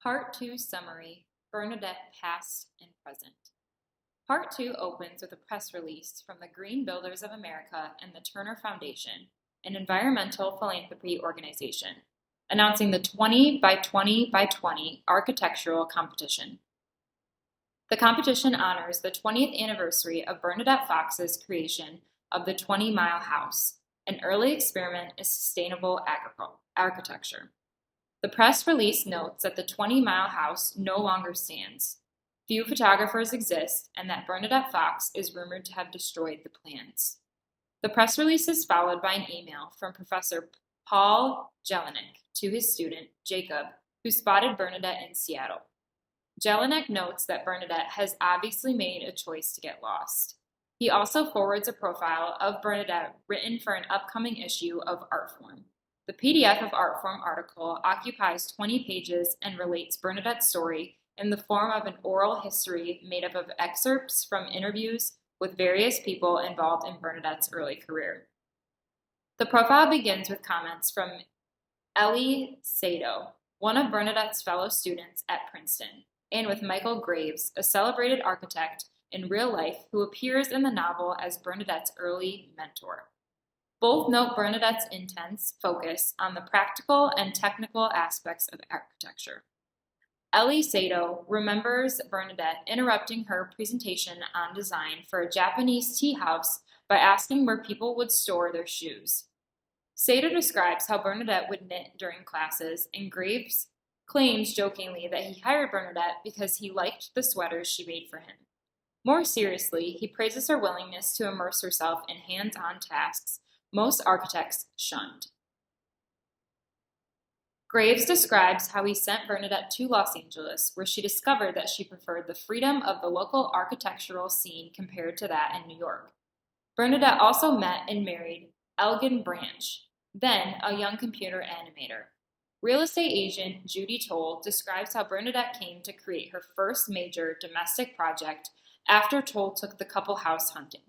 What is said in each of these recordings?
Part 2 Summary, Bernadette Past and Present. Part 2 opens with a press release from the Green Builders of America and the Turner Foundation, an environmental philanthropy organization, announcing the 20 by 20 by 20 architectural competition. The competition honors the 20th anniversary of Bernadette Fox's creation of the 20-Mile House, an early experiment in sustainable architecture. The press release notes that the 20-Mile House no longer stands. Few photographers exist, and that Bernadette Fox is rumored to have destroyed the plans. The press release is followed by an email from Professor Paul Jelinek to his student, Jacob, who spotted Bernadette in Seattle. Jelinek notes that Bernadette has obviously made a choice to get lost. He also forwards a profile of Bernadette written for an upcoming issue of Artform. The PDF of Artform article occupies 20 pages and relates Bernadette's story in the form of an oral history made up of excerpts from interviews with various people involved in Bernadette's early career. The profile begins with comments from Ellie Sato, one of Bernadette's fellow students at Princeton, and with Michael Graves, a celebrated architect in real life who appears in the novel as Bernadette's early mentor. Both note Bernadette's intense focus on the practical and technical aspects of architecture. Ellie Sato remembers Bernadette interrupting her presentation on design for a Japanese tea house by asking where people would store their shoes. Sato describes how Bernadette would knit during classes, and Graves claims jokingly that he hired Bernadette because he liked the sweaters she made for him. More seriously, he praises her willingness to immerse herself in hands-on tasks most architects shunned. Graves describes how he sent Bernadette to Los Angeles, where she discovered that she preferred the freedom of the local architectural scene compared to that in New York. Bernadette also met and married Elgin Branch, then a young computer animator. Real estate agent Judy Toll describes how Bernadette came to create her first major domestic project after Toll took the couple house hunting.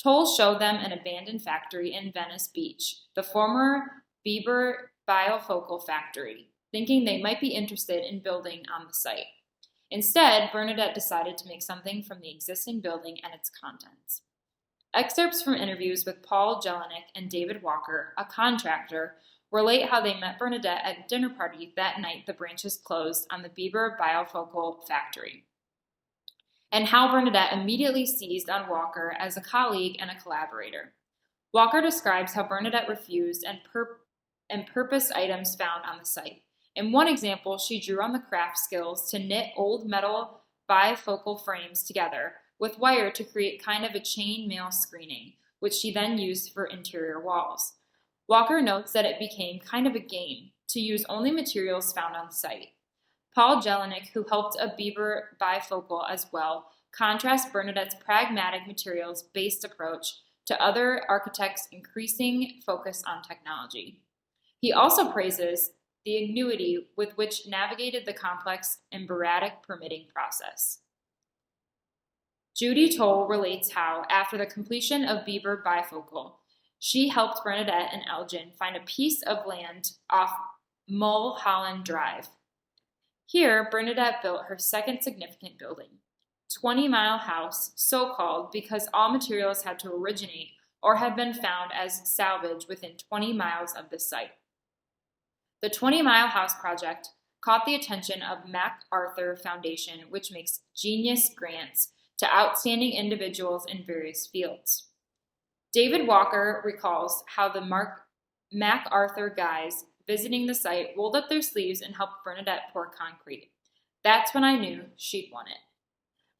Toll showed them an abandoned factory in Venice Beach, the former Bieber Biofocal Factory, thinking they might be interested in building on the site. Instead, Bernadette decided to make something from the existing building and its contents. Excerpts from interviews with Paul Jelinek and David Walker, a contractor, relate how they met Bernadette at a dinner party that night the branches closed on the Bieber Biofocal Factory, and how Bernadette immediately seized on Walker as a colleague and a collaborator. Walker describes how Bernadette refused and purposed items found on the site. In one example, she drew on the craft skills to knit old metal bifocal frames together with wire to create kind of a chain mail screening, which she then used for interior walls. Walker notes that it became kind of a game to use only materials found on site. Paul Jelinek, who helped a Bieber bifocal as well, contrasts Bernadette's pragmatic materials-based approach to other architects' increasing focus on technology. He also praises the ingenuity with which navigated the complex and bureaucratic permitting process. Judy Toll relates how, after the completion of Bieber bifocal, she helped Bernadette and Elgin find a piece of land off Mulholland Drive. Here, Bernadette built her second significant building, 20-Mile House, so called because all materials had to originate or have been found as salvage within 20 miles of the site. The 20-Mile House project caught the attention of MacArthur Foundation, which makes genius grants to outstanding individuals in various fields. David Walker recalls how the MacArthur guys visiting the site rolled up their sleeves and helped Bernadette pour concrete. That's when I knew she'd won it.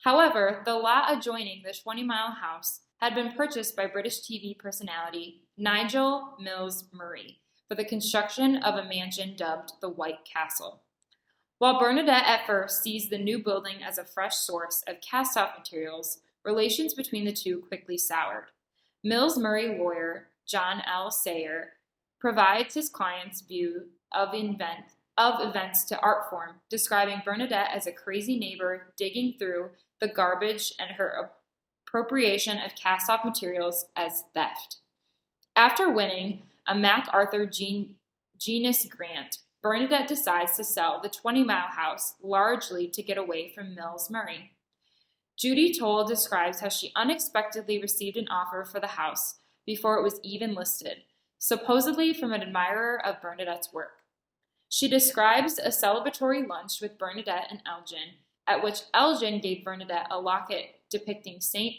However, the lot adjoining the 20-Mile House had been purchased by British TV personality Nigel Mills-Murray for the construction of a mansion dubbed the White Castle. While Bernadette at first sees the new building as a fresh source of cast-off materials, relations between the two quickly soured. Mills-Murray lawyer John L. Sayer provides his client's view of events to Artform, describing Bernadette as a crazy neighbor digging through the garbage and her appropriation of cast-off materials as theft. After winning a MacArthur Genius Grant, Bernadette decides to sell the 20-mile house largely to get away from Mills Murray. Judy Toll describes how she unexpectedly received an offer for the house before it was even listed, supposedly from an admirer of Bernadette's work. She describes a celebratory lunch with Bernadette and Elgin, at which Elgin gave Bernadette a locket depicting Saint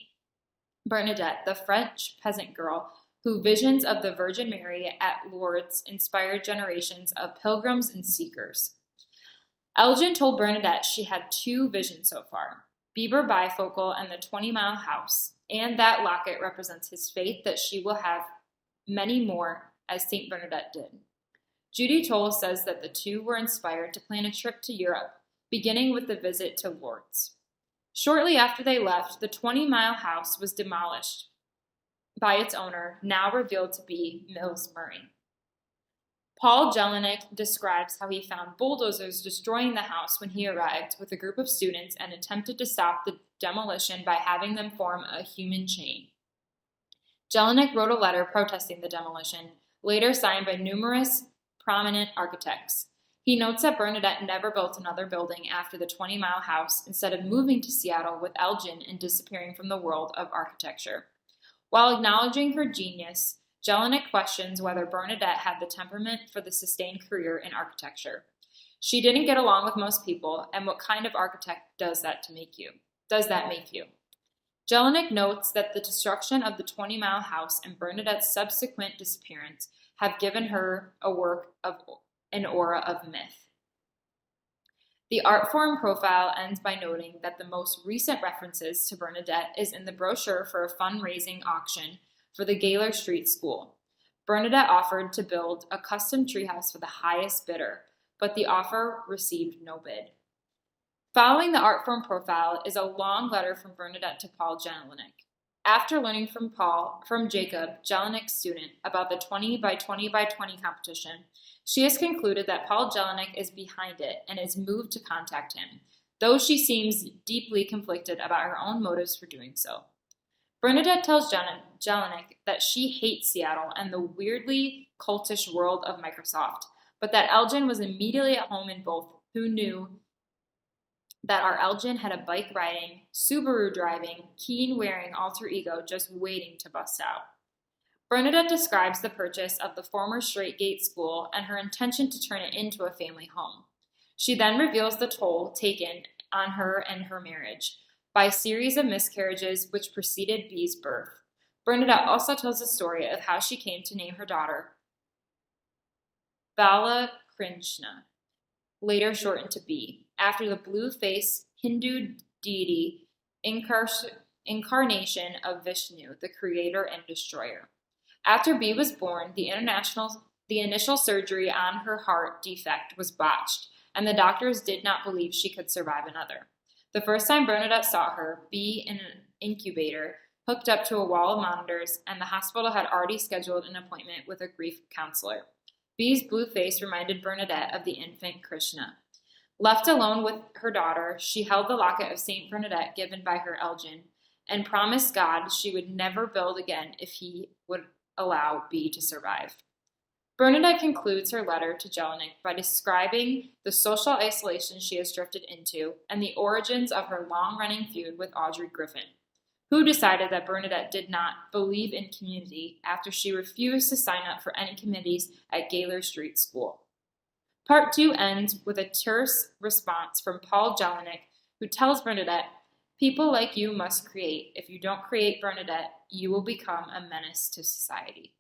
Bernadette, the French peasant girl, whose visions of the Virgin Mary at Lourdes inspired generations of pilgrims and seekers. Elgin told Bernadette she had 2 visions so far, Bieber bifocal and the 20-mile house, and that locket represents his faith that she will have many more, as Saint Bernadette did. Judy Toll says that the 2 were inspired to plan a trip to Europe, beginning with the visit to Lourdes. Shortly after they left, the 20-mile house was demolished by its owner, now revealed to be Mills Murray. Paul Jelinek describes how he found bulldozers destroying the house when he arrived with a group of students and attempted to stop the demolition by having them form a human chain. Jelinek wrote a letter protesting the demolition, later signed by numerous prominent architects. He notes that Bernadette never built another building after the 20-mile house, instead of moving to Seattle with Elgin and disappearing from the world of architecture. While acknowledging her genius, Jelinek questions whether Bernadette had the temperament for the sustained career in architecture. She didn't get along with most people, and what kind of architect does that make you? Jelinek notes that the destruction of the 20-mile house and Bernadette's subsequent disappearance have given her an aura of myth. The art form profile ends by noting that the most recent references to Bernadette is in the brochure for a fundraising auction for the Gaylor Street School. Bernadette offered to build a custom treehouse for the highest bidder, but the offer received no bid. Following the art form profile is a long letter from Bernadette to Paul Jelinek. After learning from Jacob, Jelinek's student, about the 20 by 20 by 20 competition, she has concluded that Paul Jelinek is behind it and is moved to contact him, though she seems deeply conflicted about her own motives for doing so. Bernadette tells Jelinek that she hates Seattle and the weirdly cultish world of Microsoft, but that Elgin was immediately at home in both, who knew that our Elgin had a bike riding, Subaru driving, keen wearing alter ego just waiting to bust out. Bernadette describes the purchase of the former Straight Gate School and her intention to turn it into a family home. She then reveals the toll taken on her and her marriage by a series of miscarriages which preceded Bee's birth. Bernadette also tells the story of how she came to name her daughter Bala Krishna, later shortened to Bee, after the blue-faced Hindu deity incarnation of Vishnu, the creator and destroyer. After Bee was born, the initial surgery on her heart defect was botched, and the doctors did not believe she could survive another. The first time Bernadette saw her, Bee in an incubator, hooked up to a wall of monitors, and the hospital had already scheduled an appointment with a grief counselor. Bee's blue face reminded Bernadette of the infant Krishna. Left alone with her daughter, she held the locket of Saint Bernadette given by her Elgin, and promised God she would never build again if he would allow Bee to survive. Bernadette concludes her letter to Jelinek by describing the social isolation she has drifted into and the origins of her long-running feud with Audrey Griffin, who decided that Bernadette did not believe in community after she refused to sign up for any committees at Gaylor Street School. Part 2 ends with a terse response from Paul Jelinek, who tells Bernadette, "People like you must create. If you don't create, Bernadette, you will become a menace to society."